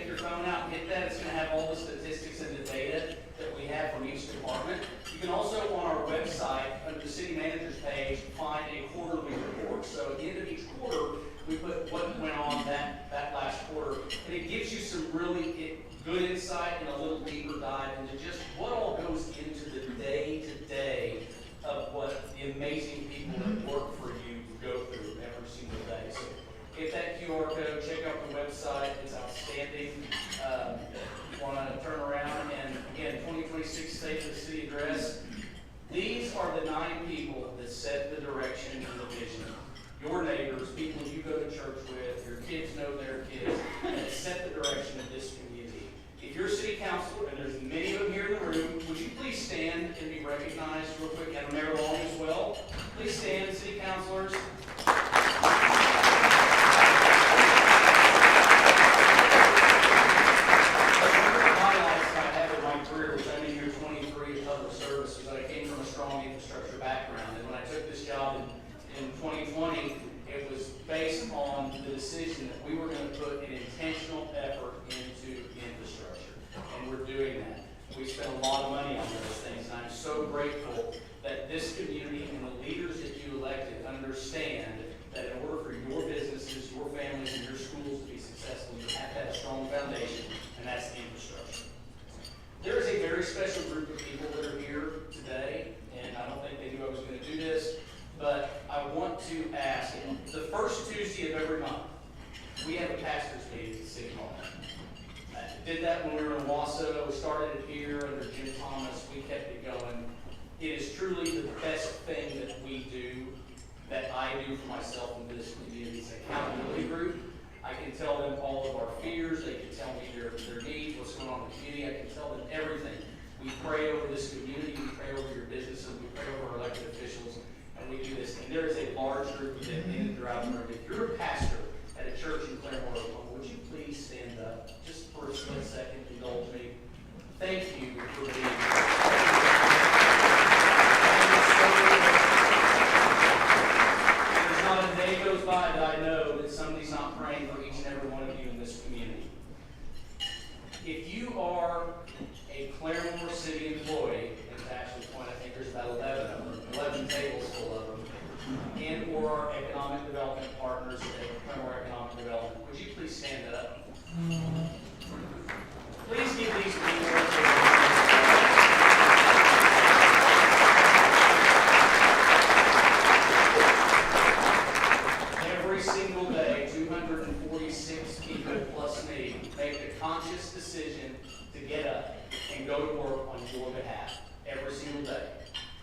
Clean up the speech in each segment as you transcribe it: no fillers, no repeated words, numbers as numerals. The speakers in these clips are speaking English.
take your phone out and hit that. It's going to have all the statistics and the data that we have from each department. You can also, on our website, under the city manager's page, find a quarterly report. So at the end of each quarter, we put what went on that last quarter. And it gives you some really good insight and a little deeper dive into just what all goes into the day-to-day of what the amazing people that work for you go through every single day. So get that QR code, check out the website. It's outstanding. You want to turn around and, again, 2026 State of the City Address. These are the 9 people that set the direction and the vision. Your neighbors, people you go to church with, your kids know their kids, that set the direction of this community. If you're a city councilor, and there's many of them here in the room, would you please stand and be recognized real quick? And Mayor Long as well. Please stand, city councilors. In 2020, it was based on the decision that we were going to put an intentional effort into infrastructure, and we're doing that. We spent a lot of money on those things, and I'm so grateful that this community and the leaders that you elected understand that in order for your businesses, your families, and your schools to be successful, you have to have a strong foundation, and that's the infrastructure. There is a very special group of people that are here today, and I don't think they knew I was going to do this, but I want to ask, the first Tuesday of every month, we have a pastor's meeting at City Hall. I did that when we were in Wausau. We started it here under Jim Thomas. We kept it going. It is truly the best thing that we do, that I do for myself and this community. It's an accountability group. I can tell them all of our fears. They can tell me their needs, what's going on in the community. I can tell them everything. We pray over this community. We pray over your businesses. We pray over our elected officials. And we do this, and there is a large group of them in and throughout the room. If you're a pastor at a church in Claremore, would you please stand up just for a split second, indulge me? Thank you for being here. There's not a day goes by that I know that somebody's not praying for each and every one of you in this community. If you are a Claremore City employee, and to actually point, I think there's about 11 of them, 11 tables full of them, and or our economic development partners at Claremore Economic Development, would you please stand up? Please give these people every single day, 246 people plus me make a conscious decision to get up and go to work on your behalf every single day.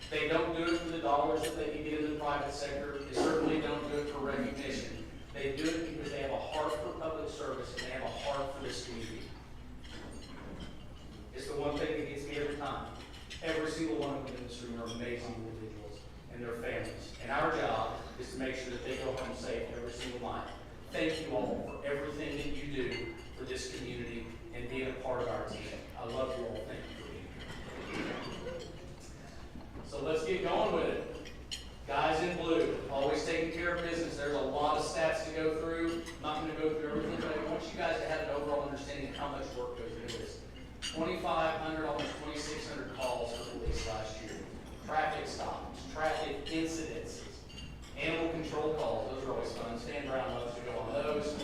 They don't do it for the dollars that they can get in the private sector. They certainly don't do it for recognition. They do it because they have a heart for public service and they have a heart for this community. It's the one thing that gets me every time. Every single one of them in this room are amazing individuals and their families. And our job is to make sure that they go home safe every single night. Thank you all for everything that you do for this community and being a part of our team. I love you all. Thank you for being here. So let's get going with it. Guys in blue, always taking care of business. There's a lot of stats to go through. I'm not going to go through everything, but I want you guys to have an overall understanding of how much work goes into this. 2,500, almost 2,600 calls for police last year. Traffic stops, traffic incidences, animal control calls. Those are always fun. Stan Brown loves to go on those.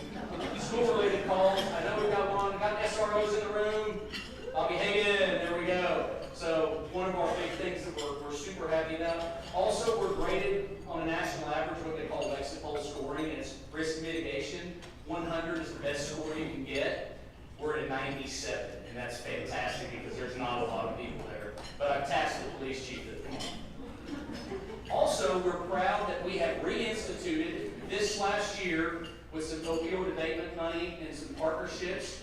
School-related calls. I know we've got one. Got SROs in the room. Bobby Hagan, there we go. So one of our big things that we're super happy about. Also, we're graded on a national average, what they call Lexipol scoring, and it's risk mitigation. 100 is the best score you can get. We're at 97, and that's fantastic because there's not a lot of people there. But I've tasked the police chief to come on. Also, we're proud that we have reinstituted this last year with some opioid abatement money and some partnerships.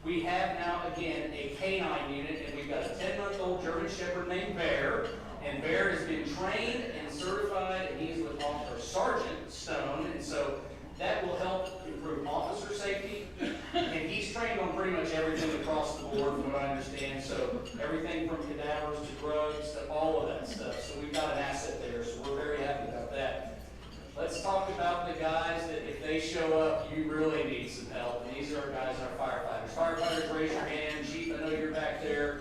We have now, again, a canine unit, and we've got a 10-month-old German Shepherd named Bear, and Bear has been trained and certified, and he's with Officer Sergeant Stone, and so that will help improve officer safety, and he's trained on pretty much everything across the board, from what I understand, so everything from cadavers to drugs to all of that stuff, so we've got an asset there, so we're very happy about that. Let's talk about the guys that if they show up, you really need some help. And these are our guys, our firefighters. Firefighters, raise your hand. Chief, I know you're back there.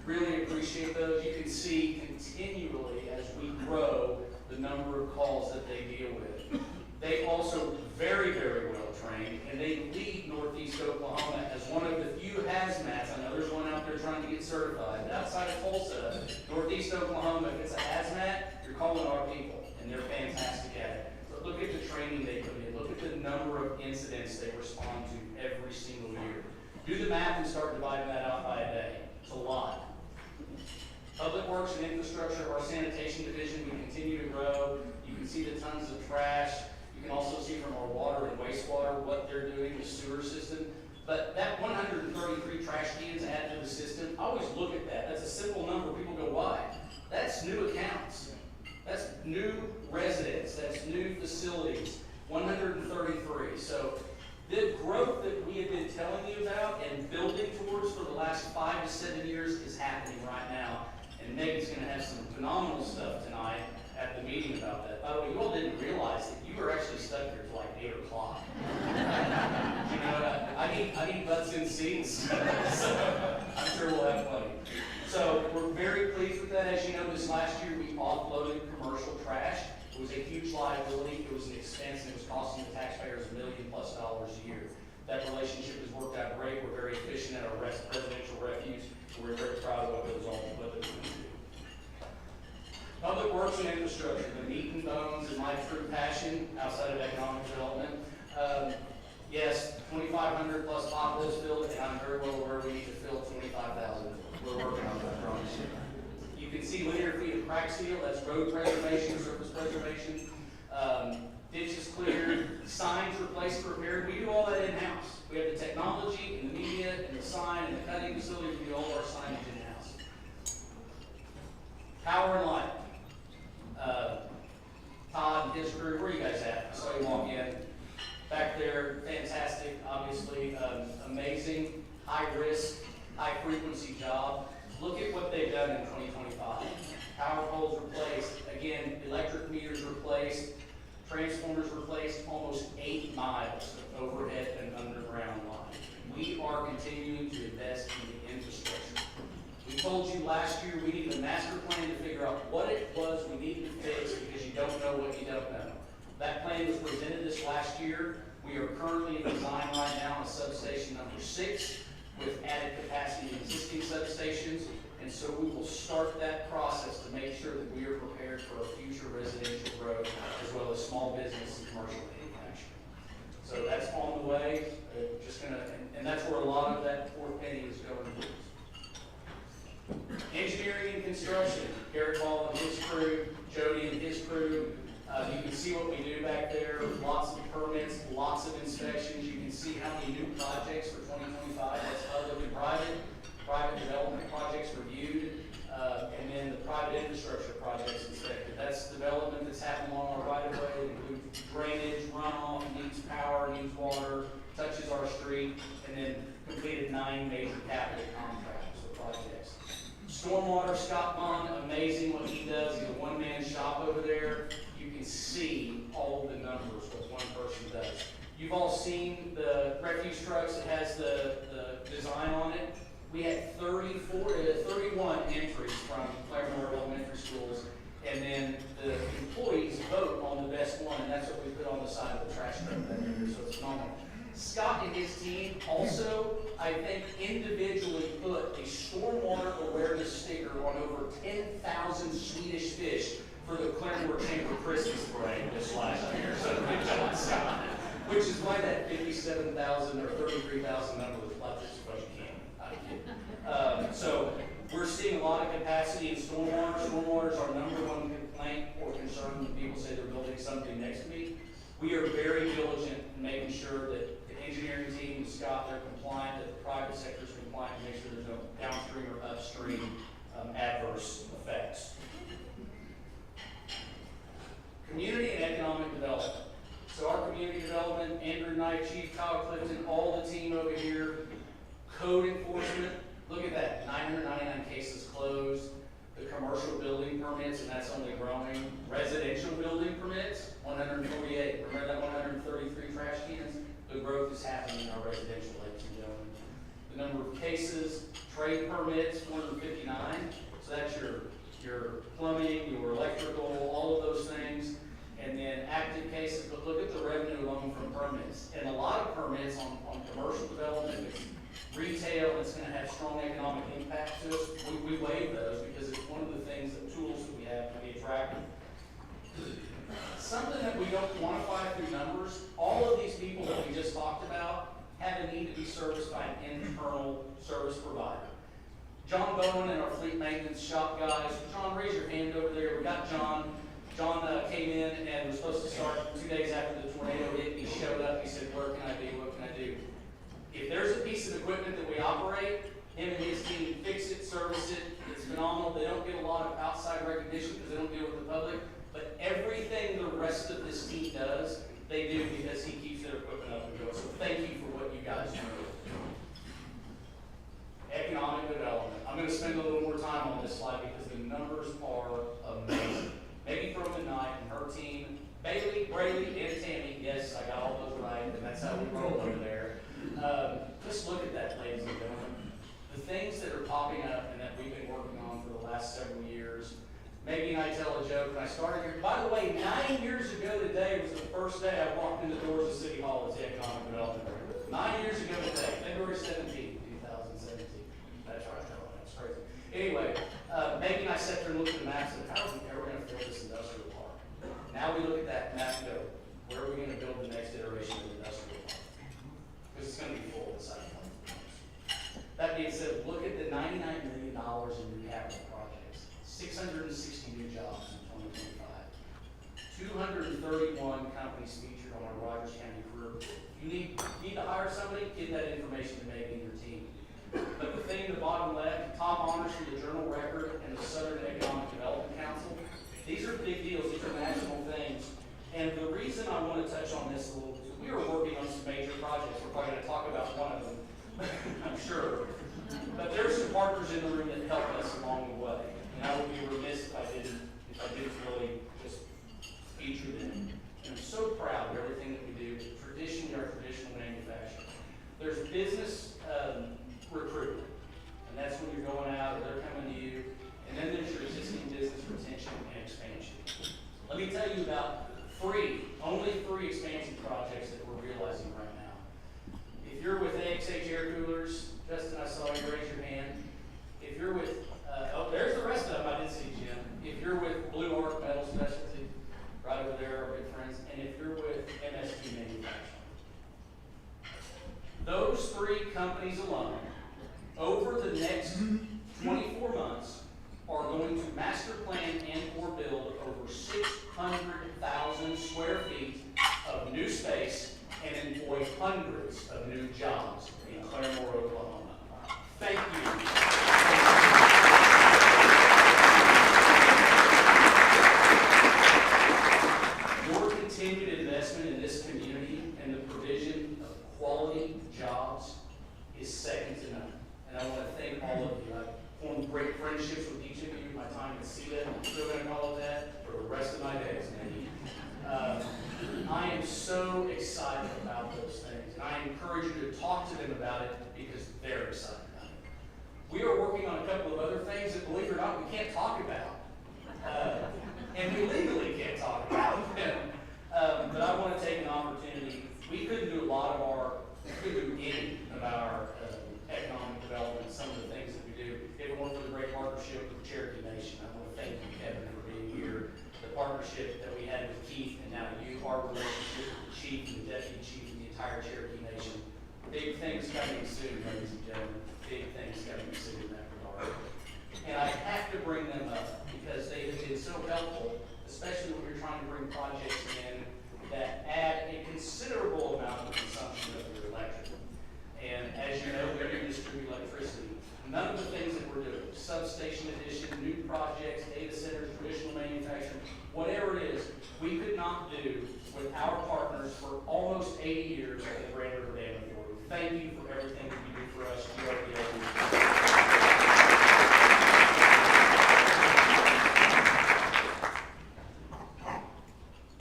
Really appreciate those. You can see continually as we grow the number of calls that they deal with. They also very, very well trained, and they lead Northeast Oklahoma as one of the few hazmats. I know there's one out there trying to get certified. But outside of Tulsa, Northeast Oklahoma, if it's a hazmat, you're calling our people, and they're fantastic at it. But look at the training they put in. Look at the number of incidents they respond to every single year. Do the math and start dividing that out by a day. It's a lot. Public Works and Infrastructure, our sanitation division, we continue to grow. You can see the tons of trash. You can also see from our water and wastewater what they're doing with sewer system. But that 133 trash cans added to the system, I always look at that. That's a simple number. People go, why? That's new accounts. That's new residents. That's new facilities. 133. So the growth that we have been telling you about and building towards for the last 5 to 7 years is happening right now. And Megan's going to have some phenomenal stuff tonight at the meeting about that. By the way, you all didn't realize that you were actually stuck here till like 8 o'clock. You know, I need butts in seats, so I'm sure we'll have plenty. So we're very pleased with that. As you know, this last year we offloaded commercial trash. It was a huge liability. It was an expense, and it was costing the taxpayers $1 million+ a year. That relationship has worked out great. We're very efficient at our residential refuse. We're very proud of what those going to do. Public Works and Infrastructure, the meat and bones and my true passion outside of economic development. Yes, 2,500 plus potholes filled, and I'm very well aware we need to fill 25,000. We're working on that, I promise you. You can see linear feet of crack seal, that's road preservation, surface preservation. Ditches cleared, signs replaced, repaired. We do all that in-house. We have the technology and the media and the sign and the cutting facility. We do all our signage in-house. Power and light. Todd and his crew, where are you guys at? I saw you walk in. Back there, fantastic, obviously, amazing, high risk, high frequency job. Look at what they've done in 2025. Power poles replaced, again, electric meters replaced, transformers replaced, almost 8 miles of overhead and underground line. We are continuing to invest in the infrastructure. We told you last year we needed a master plan to figure out what it was we needed to fix because you don't know what you don't know. That plan was presented this last year. We are currently in design right now on substation number 6 with added capacity in existing substations. And so we will start that process to make sure that we are prepared for a future residential growth as well as small business and commercial manufacturing. So that's on the way. And that's where a lot of that fourth penny is going towards. Engineering and construction, Garrett Ball and his crew, Jody and his crew. You can see what we do back there, lots of permits, lots of inspections. You can see how many new projects for 2025, that's public and private development projects reviewed, and then the private infrastructure projects inspected. That's development that's happening along our right of way. It includes drainage, runoff, needs power, needs water, touches our street, and then completed 9 major capital contracts or projects. Stormwater, Scott Bond, amazing what he does. He's a one-man shop over there. You can see all the numbers, what one person does. You've all seen the refuse trucks that has the design on it. We had 31 entries from Claremore Elementary Schools, and then the employees vote on the best one, and that's what we put on the side of the trash truck back there, so it's phenomenal. Scott and his team also, I think, individually put a stormwater awareness sticker on over 10,000 Swedish fish for the Claremore Chamber Christmas parade this last year. So good job, Scott. Which is why that 57,000 or 33,000 number was left as much as you can. So we're seeing a lot of capacity in stormwater. Stormwater is our #1 complaint or concern when people say they're building something next to me. We are very diligent in making sure that the engineering team, Scott, they're compliant, that the private sector is compliant to make sure there's no downstream or upstream adverse effects. Community and economic development. So our community development, Andrew Knight, Chief Kyle Clifton, all the team over here, code enforcement, look at that, 999 cases closed. The commercial building permits, and that's only growing. Residential building permits, 148 The number of cases, trade permits, 459. So that's your plumbing, your electrical, all of those things. And then active cases, but look at the revenue alone from permits. And a lot of permits on commercial development, it's retail, it's going to have strong economic impact to us. We waive those because it's one of the things, the tools that we have to be attractive. Something that we don't quantify through numbers, all of these people that we just talked about have a need to be serviced by an internal service provider. John Bowen and our fleet maintenance shop guys. John, raise your hand over there. We got John. John came in and was supposed to start 2 days after the tornado hit. He showed up. He said, "Where can I be? What can I do?" If there's a piece of equipment that we operate, him and his team fix it, service it. It's phenomenal. They don't get a lot of outside recognition because they don't deal with the public. But everything the rest of this team does, they do because he keeps their equipment up and going. So thank you for what you guys do. Economic development. I'm going to spend a little more time on this slide because the numbers are amazing. Maybe throw in Knight and her team, Bailey, Braley, and Tammy. Yes, I got all those right, and that's how we roll over there. Just look at that, ladies and gentlemen. The things that are popping up and that we've been working on for the last several years. Maggie and I tell a joke when I started here. By the way, 9 years ago today was the first day I walked in the doors of City Hall as the Economic Development Director. 9 years ago today, February 17, 2017. That's right, that's crazy. Anyway, Maggie and I sat there and looked at the maps and how are we ever going to fill this industrial park? Now we look at that map and go, where are we going to build the next iteration of the industrial park? Because it's going to be full inside of that being said, look at the $99 million in new capital projects, 660 new jobs in 2025, 231 companies featured on our Rogers County career. You need to hire somebody, get that information to Maggie and your team. But the thing in the bottom left, top honors from the Journal Record and the Southern Economic Development Council. These are big deals. These are national things. And the reason I want to touch on this a little bit, we are working on some major projects. We're probably going to talk about one of them, I'm sure. But there are some partners in the room that help us along the way. And I would be remiss if I didn't really just feature them. And I'm so proud of everything that we do. Traditionally, our traditional manufacturing. There's business recruitment, and that's when you're going out or they're coming to you. And then there's your existing business retention and expansion. Let me tell you about only three expansion projects that we're realizing right now. If you're with AXH Air Coolers, Justin, I saw you raise your hand. If you're with, there's the rest of them, I didn't see Jim. If you're with Blue Arc Metal Specialty, right over there, our good friends, and if you're with MST Manufacturing. Those three companies alone, over the next 24 months, are going to master plan and or build over 600,000 square feet of new space and employ hundreds of new jobs in Claremore, Oklahoma. Thank you. Your continued investment in this community and the provision of quality jobs is second to none. And I want to thank all of you. I've formed great friendships with each of you. My time at CETA, I'm still going to call it that for the rest of my days, maybe. I am so excited about those things. And I encourage you to talk to them about it because they're excited about it. We are working on a couple of other things that, believe it or not, we can't talk about. And we legally can't talk about them. But I want to take an opportunity. We couldn't do any of our economic development, some of the things that we do, if it weren't for the great partnership with Cherokee Nation. I want to thank you, Kevin, for being here. The partnership that we had with Keith and now you, our relationship with the chief and the deputy chief and the entire Cherokee Nation. Big things coming soon, ladies and gentlemen. Big things coming soon in that regard. And I have to bring them up because they have been so helpful, especially when you're trying to bring projects in that add a considerable amount of consumption of your electric. And as you know, we're going to distribute electricity. None of the things that we're doing, substation addition, new projects, data centers, traditional manufacturing, whatever it is, we could not do with our partners for almost 80 years at the Grand River Dam Authority. Thank you for everything that you do for us.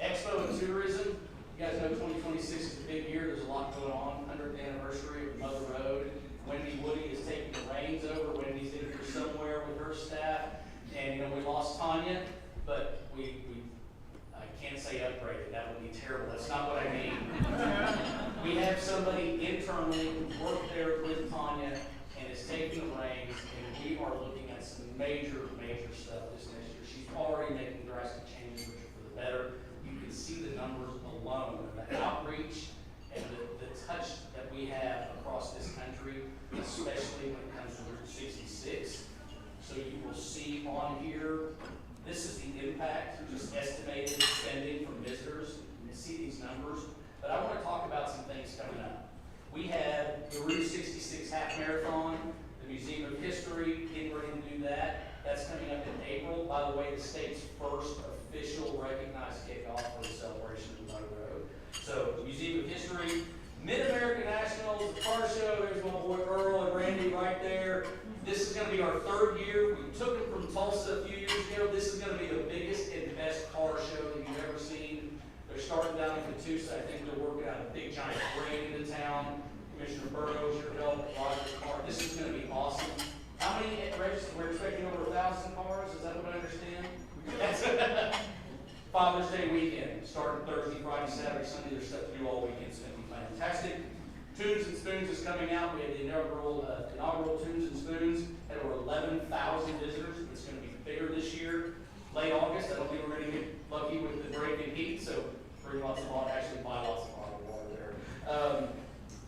Expo and tourism. You guys know 2026 is a big year. There's a lot going on. 100th anniversary of Mother Road. Wendy Wood Elaine's over, Wendy's in here somewhere with her staff, and we lost Tanya, but I can't say upgraded, that would be terrible, that's not what I mean. We have somebody internally who worked there with Tanya and is taking the reins, and we are looking at some major stuff this next year. She's already making drastic changes, which are for the better. You can see the numbers alone, and the outreach and the touch that we have across this country, especially when it comes to Route 66. So you will see on here, this is the impact, just estimated spending from visitors. You see these numbers, but I want to talk about some things coming up. We have the Route 66 Half Marathon, the Museum of History, getting ready to do that. That's coming up in April. By the way, the state's first official recognized kickoff for the celebration of the Motor Road. So, the Museum of History, Mid-American Nationals, the car show, there's my boy Earl and Randy right there. This is going to be our third year. We took them from Tulsa a few years ago. This is going to be the biggest and best car show that you've ever seen. They're starting down in Catoosa. I think they're working on a big giant parade into town. Commissioner Burroughs, your help, Roger's car. This is going to be awesome. How many registered? We're expecting over 1,000 cars. Is that what I understand? That's Father's Day weekend, starting Thursday, Friday, Saturday, Sunday. There's stuff to do all weekend. It's going to be fantastic. Tunes and Spoons is coming out. We had the inaugural Tunes and Spoons. Had over 11,000 visitors. It's going to be bigger this year. Late August. I don't think we're going to get lucky with the break in heat. So bring lots of water. Actually, buy lots of bottled water there.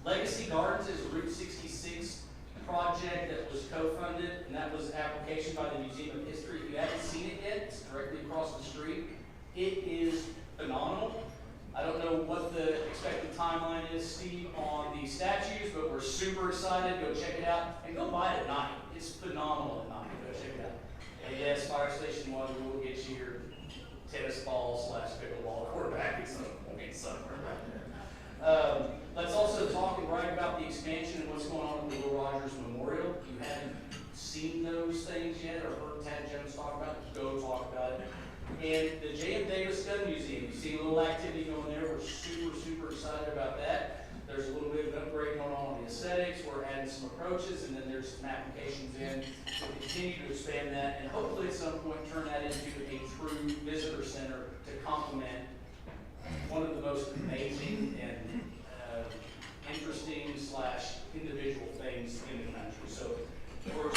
Legacy Gardens is a Route 66 project that was co-funded, and that was an application by the Museum of History. If you haven't seen it yet, it's directly across the street. It is phenomenal. I don't know what the expected timeline is, Steve, on the statues, but we're super excited. Go check it out, and go buy it at night. It's phenomenal at night. Go check it out. And yes, Fire Station 1 will get you your tennis ball / pickleball quarterback at some point somewhere right there. Let's also talk and brag about the expansion and what's going on with the Will Rogers Memorial. If you haven't seen those things yet or heard Tad Jones talk about it, go talk about it. And the J.M. Davis Gun Museum, you see a little activity going there. We're super excited about that. There's a little bit of an upgrade going on the aesthetics. We're adding some approaches, and then there's some applications in to continue to expand that, and hopefully at some point turn that into a true visitor center to complement one of the most amazing and interesting / individual things in the country. So we're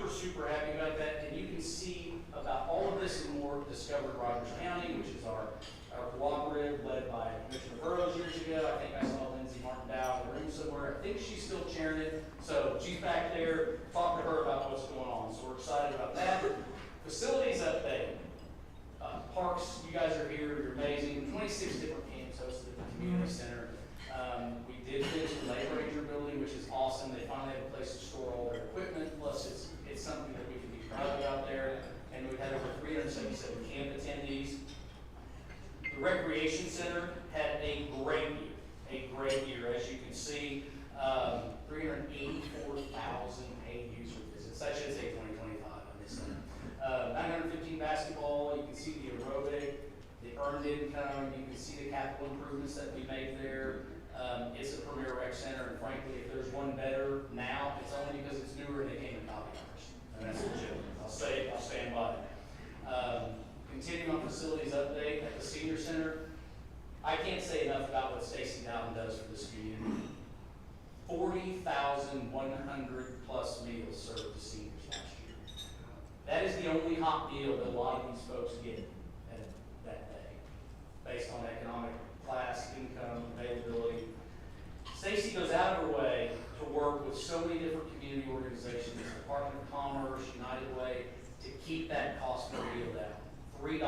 super happy about that, and you can see about all of this and more discovered Rogers County, which is our cooperative led by Commissioner Burroughs years ago. I think I saw Lindsay Martin Dow in the room somewhere. I think she's still chairing it. So she's back there. Talk to her about what's going on. So we're excited about that. Facilities update. Parks, you guys are here. You're amazing. 26 different camps hosted at the community center. We did finish the Lake Ranger building, which is awesome. They finally have a place to store all their equipment. Plus, it's something that we can be proud of out there. And we've had over 377 camp attendees. The Recreation Center had a great year. As you can see, 384,000 paid user visits. That should say 2025 on this thing. 915 basketball. You can see the aerobic, the earned income. You can see the capital improvements that we made there. It's a premier rec center, and frankly, if there's one better now, it's only because it's newer and they came in copy numbers. And that's legit. I'll stand by it. Continuing on facilities update at the senior center. I can't say enough about what Stacy Dowden does for this community. 40,100 plus meals served to seniors last year. That is the only hot meal that a lot of these folks get that day, based on economic class, income, availability. Stacy goes out of her way to work with so many different community organizations, Department of Commerce, United Way, to keep that cost per meal down. $3.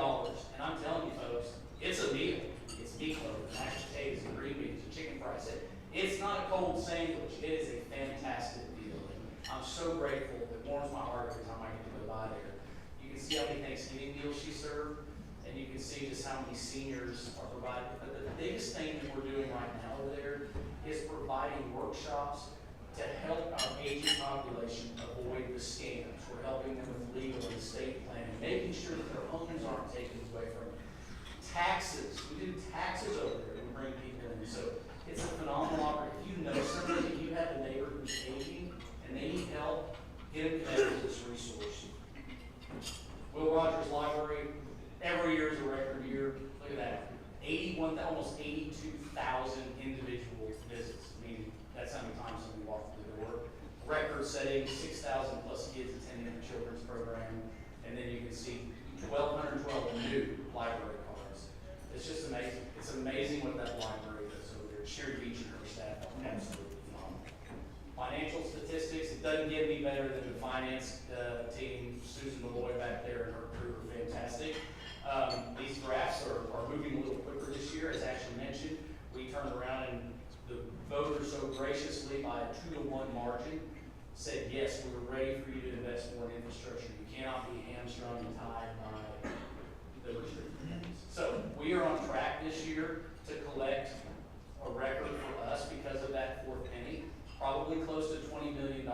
And I'm telling you folks, it's a meal. It's meatloaf, mashed potatoes, and green beans, and chicken fries. It's not a cold sandwich. It is a fantastic deal. And I'm so grateful. It warms my heart every time I get to go by there. You can see how many Thanksgiving meals she served, and you can see just how many seniors are provided. But the biggest thing that we're doing right now over there is providing workshops to help our aging population avoid the scams. We're helping them with legal and estate planning, making sure that their homes aren't taken away from them. Taxes. We do taxes over there and bring people in. So it's a phenomenal opportunity. If you know somebody, if you have a neighbor who's aging and they need help, get them connected to this resource. Will Rogers Library, every year is a record year. Look at that. Almost 82,000 individual visits. I mean, that's how many times we walk through the door. Record-setting, 6,000 plus kids attending the children's program. And then you can see 1,212 new library cards. It's just amazing. It's amazing what that library does over there. Sherry Beach and her staff are absolutely phenomenal. Financial statistics, it doesn't get any better than the finance team. Susan Malloy back there and her crew are fantastic. These graphs are moving a little quicker this year. As Ashley mentioned, we turned around and the voters so graciously by a 2-to-1 margin said, yes, we're ready for you to invest more in infrastructure. You cannot be hamstrung and tied by the restricted funds. So we are on track this year to collect a record for us because of that fourth penny, probably close to $20 million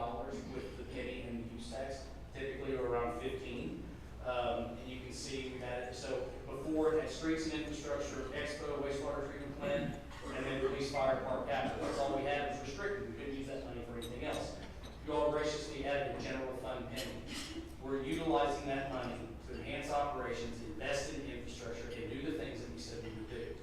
with the penny and the use tax, typically around 15. And you can see we've had it. So before it had streets and infrastructure, expo, wastewater treatment plant, and then release fire park capital. That's all we had was restricted. We couldn't use that money for anything else. You all graciously added a general fund penny. We're utilizing that money to enhance operations, invest in infrastructure, and do the things that we said we would do.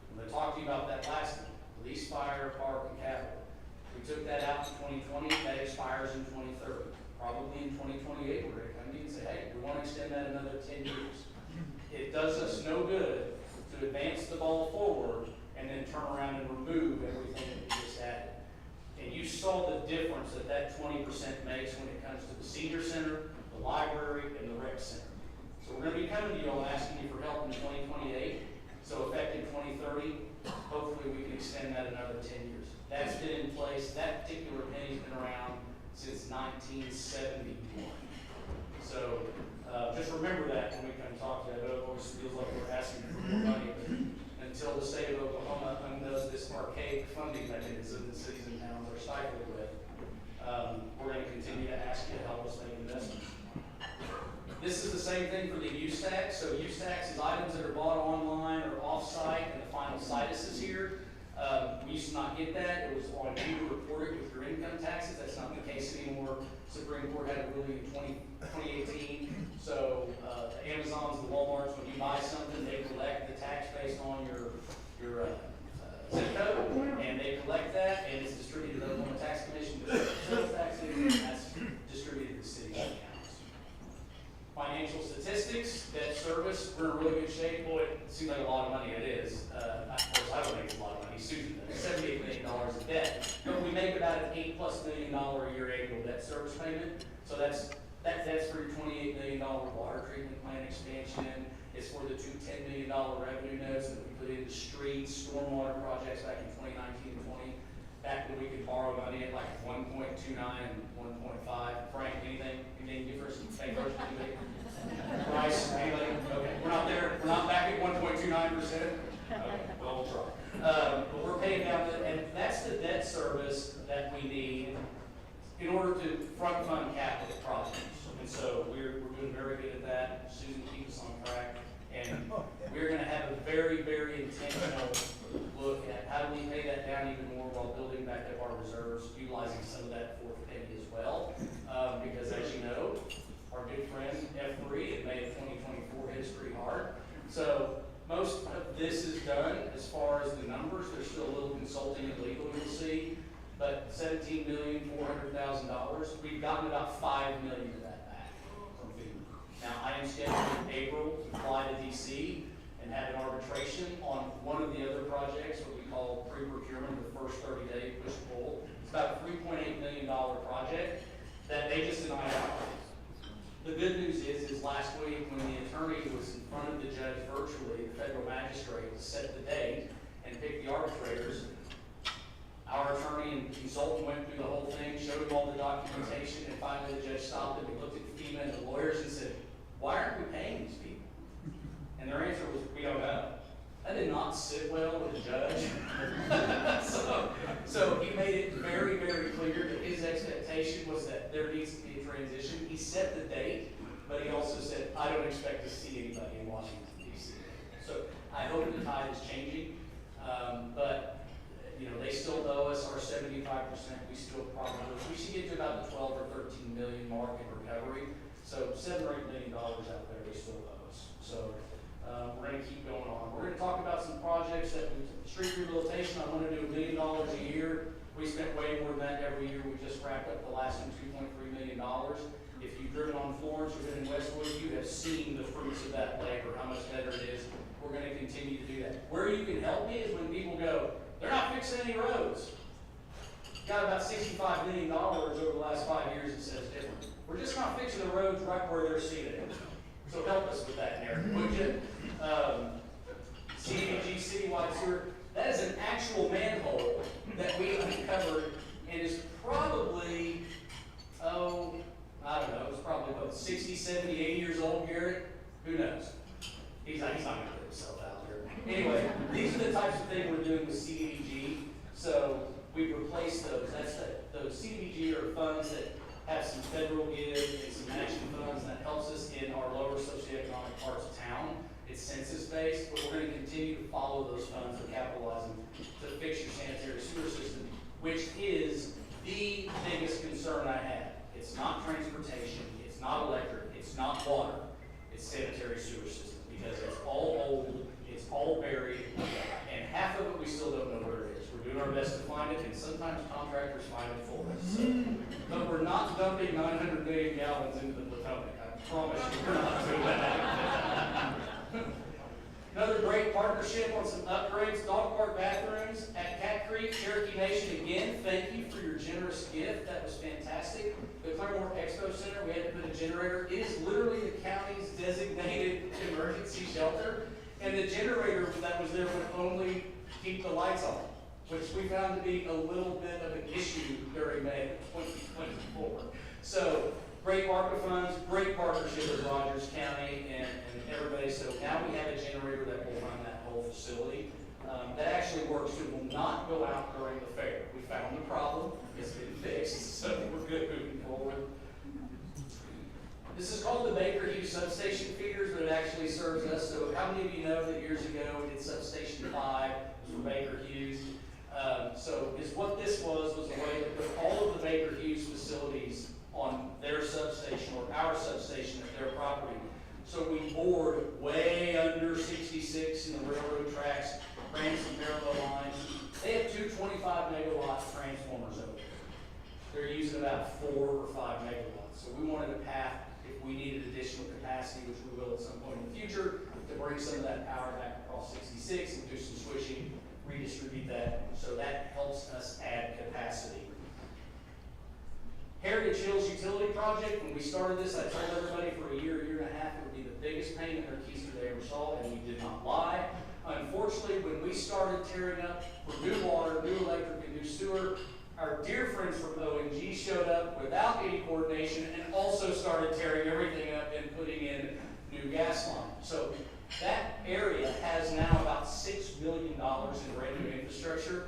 I'm going to talk to you about that last one, police, fire, park, and capital. We took that out in 2020, that expires in 2030. Probably in 2028, we're going to come to you and say, hey, we want to extend that another 10 years. It does us no good to advance the ball forward and then turn around and remove everything that we just added. And you saw the difference that that 20% makes when it comes to the senior center, the library, and the rec center. So we're going to be coming to you all asking you for help in 2028. So effective 2030, hopefully we can extend that another 10 years. That's been in place. That particular penny's been around since 1971. So just remember that when we come talk to you. I know it always feels like we're asking for more money, but until the state of Oklahoma undoes this archaic funding mechanism that cities and towns are stifled with, we're going to continue to ask you to help us make investments. This is the same thing for the use tax. So use tax is items that are bought online or off-site, and the final situs is here. We used to not get that. It was on you to report it with your income taxes. That's not the case anymore. Supreme Court had a ruling in 2018. So the Amazons, the Walmarts, when you buy something, they collect the tax based on your zip code, and they collect that, and it's distributed to the Oklahoma Tax Commission, sales taxes, and that's distributed to cities and counties. Financial statistics, debt service, we're in really good shape. Boy, it seems like a lot of money. It is. Of course, I don't make a lot of money. Susan does. $78 million in debt. But we make about an $8+ million a year annual debt service payment. So that's for your $28 million water treatment plant expansion. It's for the two $10 million revenue notes that we put into streets, stormwater projects back in 2019 and 20. Back when we could borrow money at like 1.29 and 1.5. Frank, anything different? Same first, anybody? Price, anybody? Okay, we're not there. We're not back at 1.29%. Okay, well, we'll try. But we're paying down, and that's the debt service that we need in order to front fund capital projects. And so we're doing very good at that. Susan keeps us on track. And we're going to have a very, very intentional look at how do we pay that down even more while building back up our reserves, utilizing some of that fourth penny as well. Because as you know, our good friend F3 in May of 2024 hit us pretty hard. So most of this is done as far as the numbers. There's still a little consulting and legal you'll see. But $17,400,000, we've gotten about $5 million of that back from FEMA. Now, I am scheduled in April to fly to DC and have an arbitration on one of the other projects, what we call pre-procurement, the first 30-day push-pull. It's about a $3.8 million project that they just denied out. The good news is last week when the attorney was in front of the judge virtually, the federal magistrate, to set the date and pick the arbitrators, our attorney and consultant went through the whole thing, showed him all the documentation, and finally the judge stopped him. He looked at FEMA and the lawyers and said, why aren't we paying these people? And their answer was, we don't know. That did not sit well with the judge. so he made it very, very clear that his expectation was that there needs to be a transition. He set the date, but he also said, I don't expect to see anybody in Washington, D.C. So I hope the tide is changing. But they still owe us our 75%. We should get to about the 12 or 13 million mark in recovery. So $7 or $8 million out there they still owe us. So we're going to keep going on. We're going to talk about some projects that street rehabilitation. I want to do $1 million a year. We spent way more than that every year. We just wrapped up the last one, $2.3 million. If you've driven on Florence or been in Westwood, you have seen the fruits of that labor, how much better it is. We're going to continue to do that. Where you can help me is when people go, they're not fixing any roads. Got about $65 million over the last 5 years, it says different. We're just not fixing the roads right where they're seated. So help us with that narrative, would you? CDBG citywide sewer, that is an actual manhole that we uncovered and is probably, I don't know, it's probably about 60, 70, 80 years old, Garrett. Who knows? He's not going to put himself out there. Anyway, these are the types of things we're doing with CDBG. So we replace those. Those CDBG are funds that have some federal give and some matching funds, and that helps us in our lower socioeconomic parts of town. It's census-based, but we're going to continue to follow those funds and capitalize them to fix your sanitary sewer system, which is the biggest concern I have. It's not transportation, it's not electric, it's not water, it's sanitary sewer system, because it's all old, it's all buried, and half of it we still don't know where it is. We're doing our best to find it, and sometimes contractors find it for us. So, but we're not dumping 900 million gallons into the Potomac. I promise you, we're not doing that. Another great partnership on some upgrades, dog park bathrooms at Cat Creek. Cherokee Nation, again, thank you for your generous gift. That was fantastic. The Claremore Expo Center, we had to put a generator. It is literally the county's designated emergency shelter, and the generator that was there would only keep the lights on, which we found to be a little bit of an issue during May of 2024. So, great ARPA funds, great partnership with Rogers County and everybody. So now we have a generator that will run that whole facility. That actually works. It will not go out during the fair. We found the problem. It's been fixed, so we're good moving forward. This is called the Baker Hughes Substation Feeders, but it actually serves us. So how many of you know that years ago we did Substation 5 for Baker Hughes? What this was a way to put all of the Baker Hughes facilities on their substation or our substation at their property. So we bored way under 66 in the railroad tracks, ran some parallel lines. They have two 25 megawatt transformers over there. They're using about 4 or 5 megawatts. So we wanted a path, if we needed additional capacity, which we will at some point in the future, to bring some of that power back across 66 and do some switching, redistribute that. So that helps us add capacity. Heritage Hills Utility Project, when we started this, I told everybody for a year and a half, it would be the biggest pain in their keister they ever saw, and we did not lie. Unfortunately, when we started tearing up for new water, new electric, and new sewer, our dear friends from ONG showed up without any coordination and also started tearing everything up and putting in new gas lines. So that area has now about $6 million in brand new infrastructure.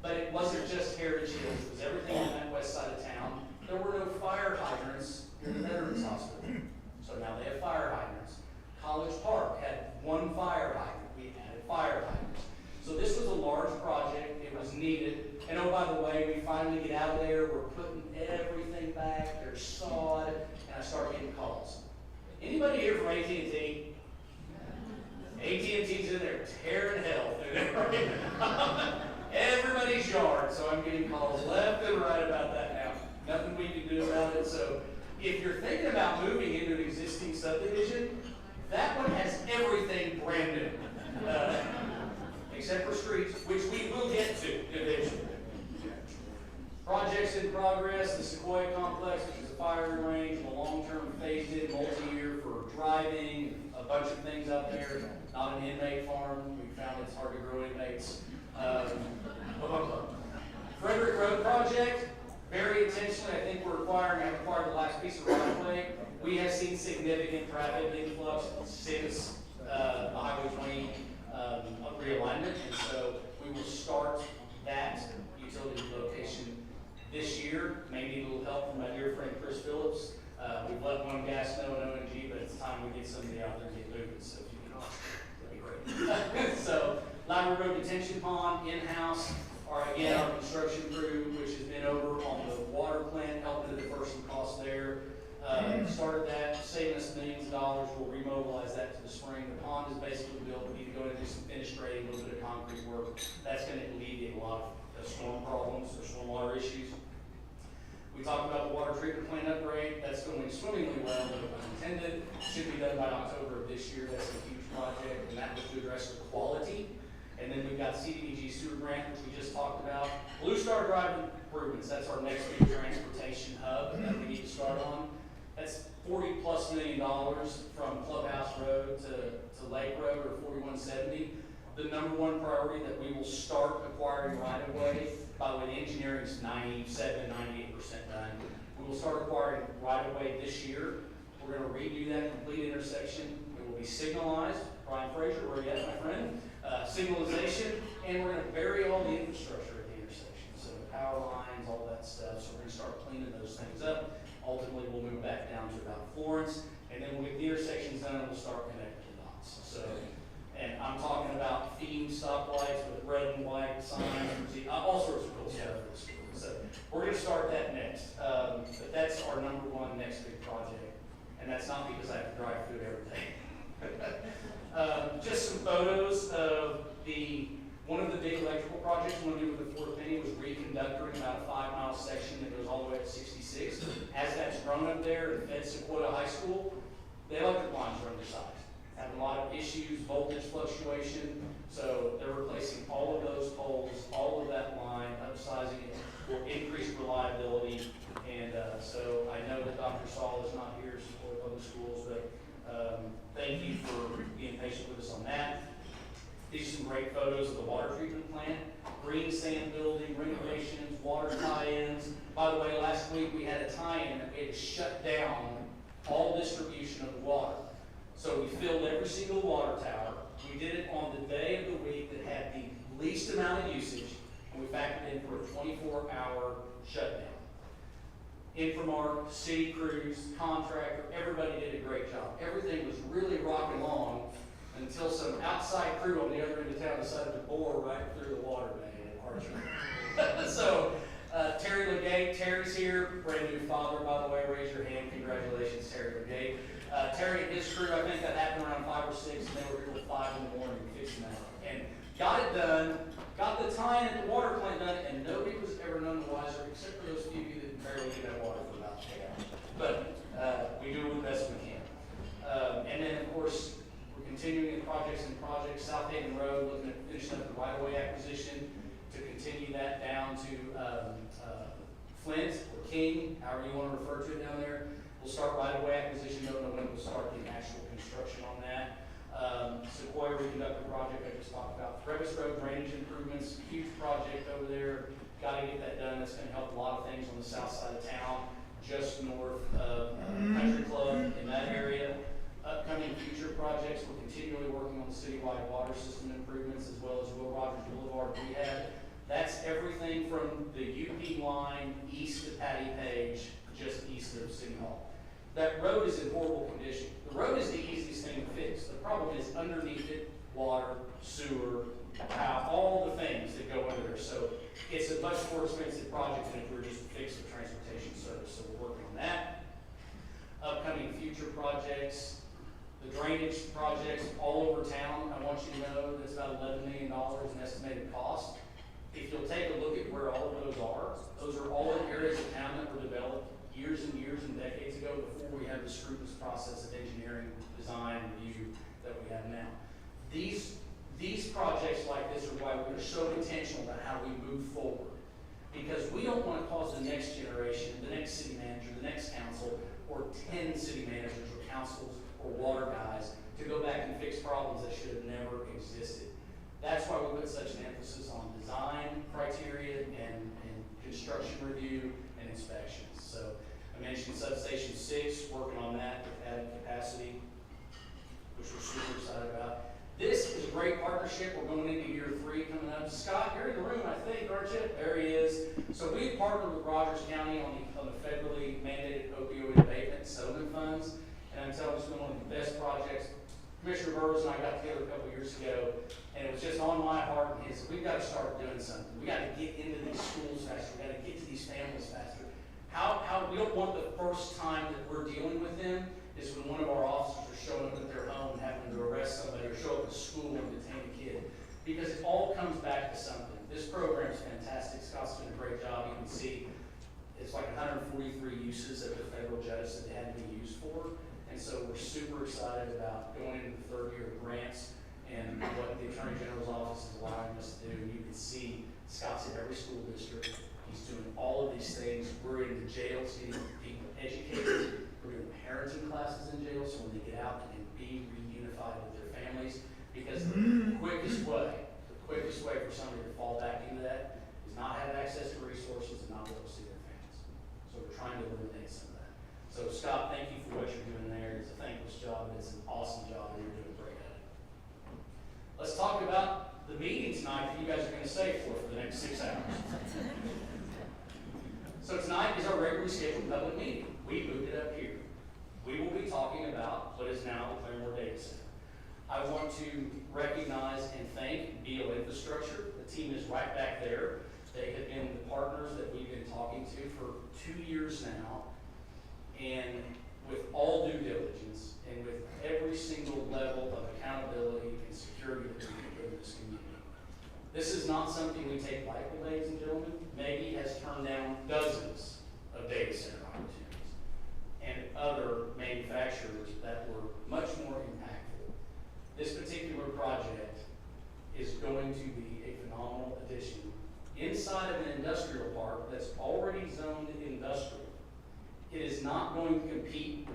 But it wasn't just Heritage Hills, it was everything on that west side of town. There were no fire hydrants in the Veterans Hospital. So now they have fire hydrants. College Park had one fire hydrant. We added fire hydrants. So this was a large project. It was needed. And oh, by the way, we finally get out of there. We're putting everything back. There's sod. And I start getting calls. Anybody here from AT&T? AT&T's in there tearing hell through there. Everybody's yard, so I'm getting calls left and right about that now. Nothing we can do about it. So if you're thinking about moving into an existing subdivision, that one has everything brand new. Except for streets, which we will get to eventually. Projects in progress, the Sequoia Complex, which is a firing range, and a long-term phased-in multi-year for driving, a bunch of things out there. Not an inmate farm. We found it's hard to grow inmates. Frederick Road project, very intentionally, I think I acquired the last piece of right-of-way. We have seen significant traffic influx since the Highway 20 realignment, and so we will start that utility location this year. May need a little help from my dear friend Chris Phillips. We've let one gas know in ONG, but it's time we get somebody out there and get moving, so if you can, that'd be great. So, Library Road Detention Pond, in-house, Again, our construction crew, which has been over on the water plant, helping to defer some costs there. Started that, saving us millions of dollars. We'll remobilize that to the spring. The pond is basically built. We need to go in and do some finish grading, a little bit of concrete work. That's going to alleviate a lot of storm problems or stormwater issues. We talked about the water treatment plant upgrade. That's going swimmingly well, no pun intended. Should be done by October of this year. That's a huge project, and that was to address the quality. And then we've got CDBG sewer grant, which we just talked about. Blue Star Drive improvements. That's our next big transportation hub that we need to start on. That's $40+ million from Clubhouse Road to Lake Road, or 4170. The number one priority that we will start acquiring right of way. By the way, the engineering is 97, 98% done. We will start acquiring right of way this year. We're going to redo that complete intersection. It will be signalized. Brian Fraser, where are you at, my friend? Signalization, and we're going to bury all the infrastructure at the intersection. So power lines, all that stuff. So we're going to start cleaning those things up. Ultimately, we'll move back down to about Florence, and then we'll get the intersections done and we'll start connecting the dots. So, and I'm talking about themed stoplights with red and white signs, all sorts of cool stuff for the school. So we're going to start that next. But that's our number one next big project, and that's not because I have to drive through it every day. Just some photos of one of the big electrical projects we want to do with the fourth penny was reconductoring about a 5-mile section that goes all the way up 66. As that's grown up there and fed Sequoia High School, the electric lines are undersized. Having a lot of issues, voltage fluctuation, so they're replacing all of those poles, all of that line, upsizing it for increased reliability. And so I know that Dr. Saul is not here to support public schools, but thank you for being patient with us on that. These are some great photos of the water treatment plant, green sand building, renovations, water tie-ins. By the way, last week we had a tie-in that we had to shut down all distribution of the water. So we filled every single water tower. We did it on the day of the week that had the least amount of usage, and we factored in for a 24-hour shutdown. Infomart, city crews, contractor, everybody did a great job. Everything was really rocking along until some outside crew on the other end of town decided to bore right through the water main at Archer. So Terry Legate, Terry's here, brand new father, by the way. Raise your hand. Congratulations, Terry Legate. Terry and his crew, I think that happened around 5 or 6, and they were here till 5 in the morning fixing that. And got it done, got the tie-in at the water plant done, and nobody was ever none the wiser, except for those few of you that barely get that water for about 10 hours. But we do the best we can. And then, of course, we're continuing the projects. South Haven Road, looking at finishing up the right-of-way acquisition to continue that down to Flint or King, however you want to refer to it down there. We'll start right-of-way acquisition. Don't know when we'll start the actual construction on that. Sequoia Reconductor project I just talked about. Crevice Road drainage improvements, huge project over there. Got to get that done. That's going to help a lot of things on the south side of town, just north of Country Club in that area. Upcoming future projects, we're continually working on the citywide water system improvements as well as Will Rogers Boulevard rehab. That's everything from the UP line east of Patty Page, just east of City Hall. That road is in horrible condition. The road is the easiest thing to fix. The problem is underneath it, water, sewer, all the things that go under there. So it's a much more expensive project than if we were just to fix the transportation service. So we're working on that. Upcoming future projects, the drainage projects all over town. I want you to know that's about $11 million in estimated cost. If you'll take a look at where all of those are all in areas of town that were developed years and decades ago before we had the scrupulous process of engineering, design, review that we have now. These projects like this are why we're so intentional about how we move forward. Because we don't want to cause the next generation, the next city manager, the next council, or 10 city managers or councils or water guys to go back and fix problems that should have never existed. That's why we put such an emphasis on design criteria and construction review and inspections. So I mentioned Substation 6, working on that with added capacity, which we're super excited about. This is a great partnership. We're going into year 3 coming up. Scott, you're in the room, I think, aren't you? There he is. So we partnered with Rogers County on the federally mandated opioid abatement settlement funds. And I'm telling you, it's been one of the best projects. Commissioner Burroughs and I got together a couple years ago, and it was just on my heart and his. We've got to start doing something. We got to get into these schools faster. We got to get to these families faster. How we don't want the first time that we're dealing with them is when one of our officers are showing up at their home and having to arrest somebody or show up at school and detain a kid. Because it all comes back to something. This program is fantastic. Scott's doing a great job. You can see it's like 143 uses that the federal judge said they had to be used for. And so we're super excited about going into the third year of grants and what the Attorney General's office is allowing us to do. And you can see Scott's in every school district. He's doing all of these things. We're in the jails getting people educated. We're doing parenting classes in jail so when they get out, they can be reunified with their families. Because the quickest way for somebody to fall back into that is not have access to resources and not be able to see their families. So we're trying to eliminate some of that. So Scott, thank you for what you're doing there. It's a thankless job, but it's an awesome job, and you're doing great at it. Let's talk about the meeting tonight that you guys are going to stay for the next 6 hours. So tonight is our regularly scheduled public meeting. We moved it up here. We will be talking about what is now the Claremore Data Center. I want to recognize and thank BO Infrastructure. The team is right back there. They have been the partners that we've been talking to for 2 years now. And with all due diligence and with every single level of accountability and security that we can give in this community. This is not something we take lightly, ladies and gentlemen. Maggie has turned down dozens of data center opportunities and other manufacturers that were much more impactful. This particular project is going to be a phenomenal addition inside of an industrial park that's already zoned industrial. It is not going to compete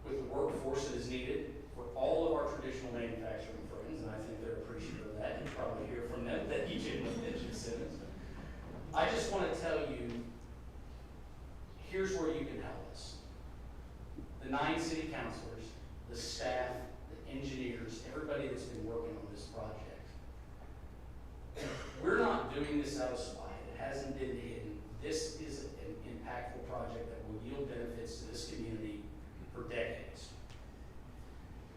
with the workforce that is needed for all of our traditional manufacturing friends, and I think they're appreciative of that. You probably hear from them that you didn't mention Simmons. I just want to tell you, here's where you can help us. The 9 city councilors, the staff, the engineers, everybody that's been working on this project. We're not doing this out of spite. It hasn't been hidden. This is an impactful project that will yield benefits to this community for decades.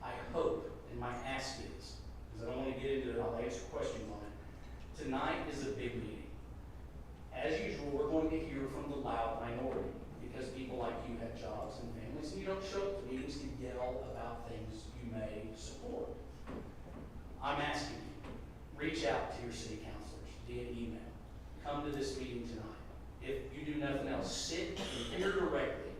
I hope, and my ask is, because I don't want to get into it, I'll answer questions on it. Tonight is a big meeting. As usual, we're going to hear from the loud minority because people like you have jobs and families, and you don't show up to meetings to yell about things you may support. I'm asking you, reach out to your city councilors via email. Come to this meeting tonight. If you do nothing else, sit and hear directly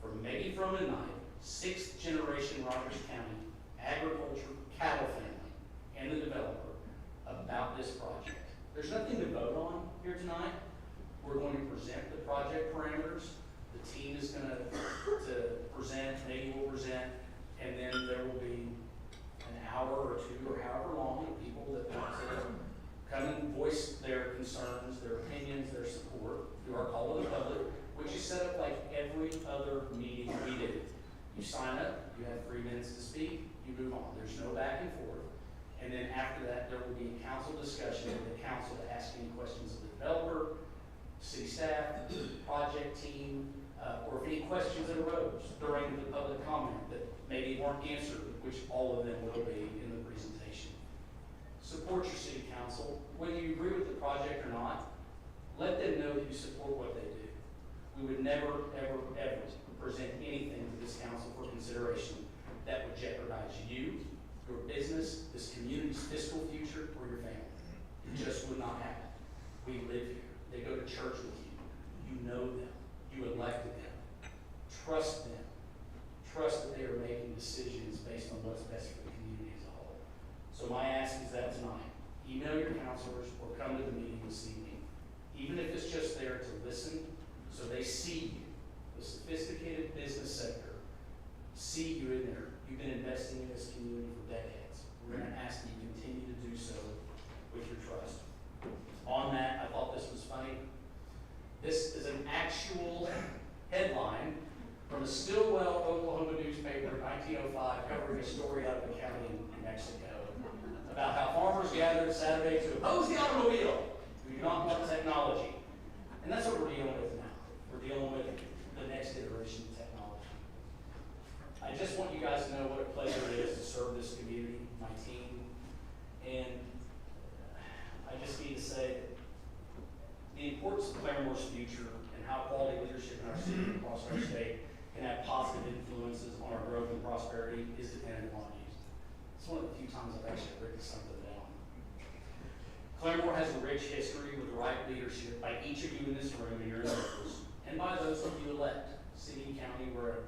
from Maggie from the night, 6th generation Rogers County agriculture cattle family and the developer about this project. There's nothing to vote on here tonight. We're going to present the project parameters. The team is going to present, Maggie will present, and then there will be an hour or 2 or however long of people that want to come and voice their concerns, their opinions, their support through our call to the public, which is set up like every other meeting we do. You sign up, you have 3 minutes to speak, you move on. There's no back and forth. And then after that, there will be a council discussion with the council to ask any questions of the developer, city staff, project team, or if any questions that arose during the public comment that maybe weren't answered, which all of them will be in the presentation. Support your city council. Whether you agree with the project or not, let them know that you support what they do. We would never, ever, ever present anything to this council for consideration that would jeopardize you, your business, this community's fiscal future, or your family. It just would not happen. We live here. They go to church with you. You know them. You elected them. Trust them. Trust that they are making decisions based on what's best for the community as a whole. So my ask is that tonight, email your counselors or come to the meeting this evening, even if it's just there to listen so they see you, the sophisticated business sector, see you in there. You've been investing in this community for decades. We're going to ask that you continue to do so with your trust. On that, I thought this was funny. This is an actual headline from a Stillwell, Oklahoma newspaper in 1905 covering a story out of a county in New Mexico about how farmers gathered Saturday to oppose the automobile. We do not want technology. And that's what we're dealing with now. We're dealing with the next iteration of technology. I just want you guys to know what a pleasure it is to serve this community, my team, can have positive influences on our growth and prosperity is dependent on you. It's one of the few times I've actually written something down. Claremore has a rich history with the right leadership by each of you in this room and your neighbors, and by those of you elect, city, county, wherever.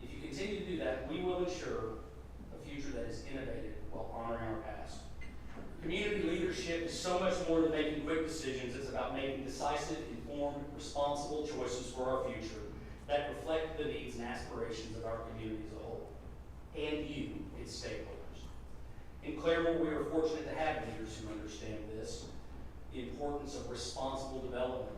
If you continue to do that, we will ensure a future that is innovative while honoring our past. Community leadership is so much more than making quick decisions. It's about making decisive, informed, responsible choices for our future that reflect the needs and aspirations of our community as a whole, and you, its stakeholders. In Claremore, we are fortunate to have leaders who understand this, the importance of responsible development.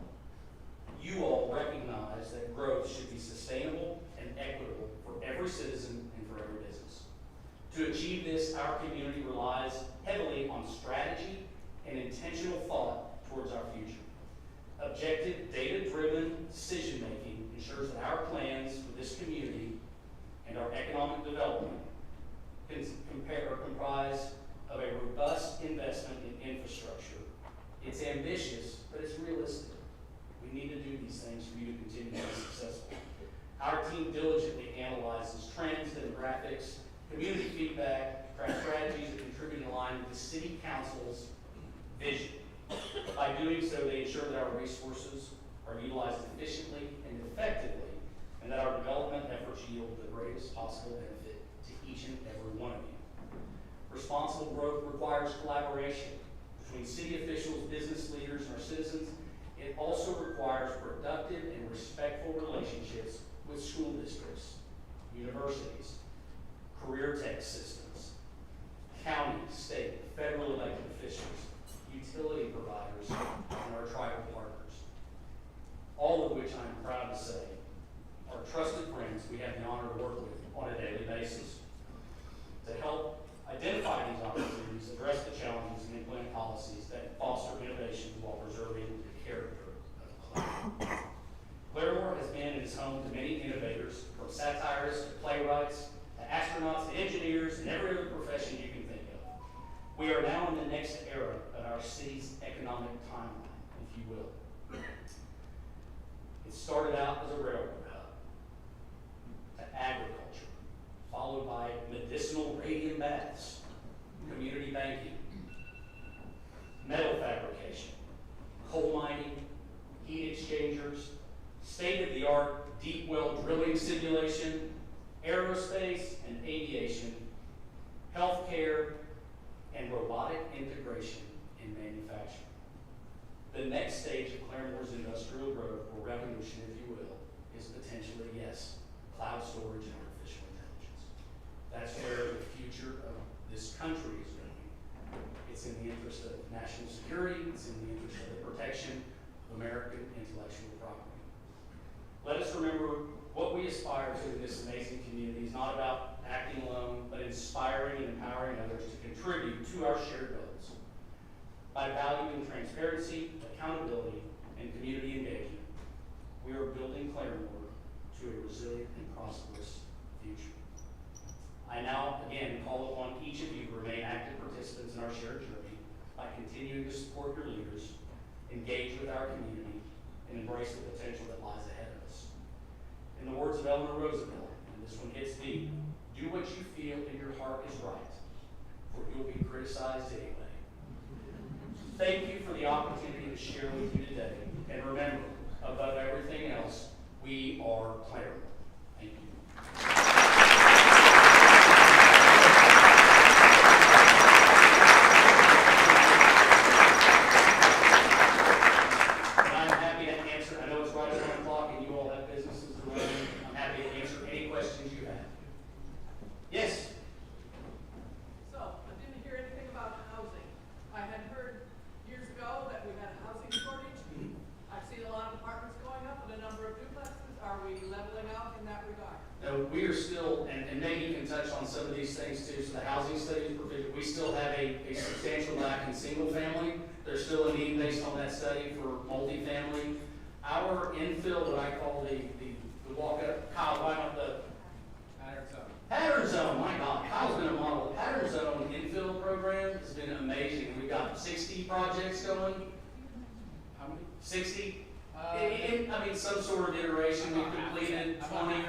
You all recognize that growth should be sustainable and equitable for every citizen and for every business. To achieve this, our community relies heavily on strategy and intentional thought towards our future. Objective, data-driven decision-making ensures that our plans for this community and our economic development are comprised of a robust investment in infrastructure. It's ambitious, but it's realistic. We need to do these things for you to continue to be successful. Our team diligently analyzes trends, demographics, community feedback, strategies that contribute in line with the City Council's vision. By doing so, they ensure that our resources are utilized efficiently and effectively, and that our development efforts yield the greatest possible benefit to each and every one of you. Responsible growth requires collaboration between city officials, business leaders, and our citizens. It also requires productive and respectful relationships with school districts, universities, career tech systems, county, state, federal elected officials, utility providers, and our tribal partners. All of which I am proud to say are trusted friends we have the honor to work with on a daily basis. To help identify these opportunities, address the challenges, and implement policies that foster innovation while preserving the character of Claremore. Claremore has been and is home to many innovators, from satirists to playwrights, to astronauts, to engineers, and every other profession you can think of. We are now in the next era of our city's economic timeline, if you will. It started out as a railroad hub, to agriculture, followed by medicinal radium baths, community banking, metal fabrication, coal mining, heat exchangers, state-of-the-art deep well drilling simulation, aerospace and aviation, healthcare, and robotic integration in manufacturing. The next stage of Claremore's industrial growth, or revolution, if you will, is potentially, yes, cloud storage and artificial intelligence. That's where the future of this country is going. It's in the interest of national security. It's in the interest of the protection of American intellectual property. Let us remember what we aspire to in this amazing community is not about acting alone, but inspiring and empowering others to contribute to our shared goals. By valuing transparency, accountability, and community engagement, we are building Claremore to a resilient and prosperous future. I now, again, call upon each of you to remain active participants in our shared journey by continuing to support your leaders, engage with our community, and embrace the potential that lies ahead of us. In the words of Eleanor Roosevelt, and this one hits deep, do what you feel in your heart is right, for you'll be criticized anyway. Thank you for the opportunity to share with you today. And remember, above everything else, we are Claremore. Thank you. We are still, and Maggie can touch on some of these things too, so the housing studies provision, we still have a substantial lack in single family. There's still a need based on that study for multifamily. Our infill, what I call the walk up, Kyle, why not the pattern zone, my God, Kyle's been a model. The pattern zone infill program has been amazing. We've got 60 projects going. How many? 60? I mean, some sort of iteration. We've completed 20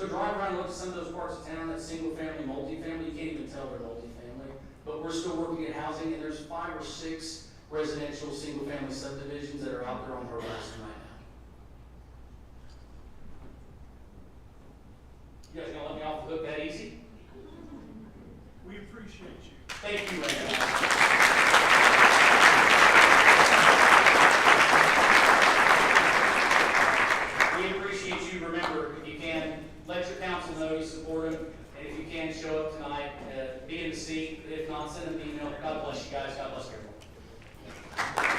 So drive around and look at some of those parts of town, that's single family, multifamily, you can't even tell they're multifamily. But we're still working at housing, and there's 5 or 6 residential, single family subdivisions that are out there on the horizon right now. You guys gonna let me off the hook that easy? We appreciate you. Thank you, Randy. We appreciate you. Remember, if you can, let your council know you support them. And if you can, show up tonight, be in the seat. If not, send them an email. God bless you guys. God bless everyone.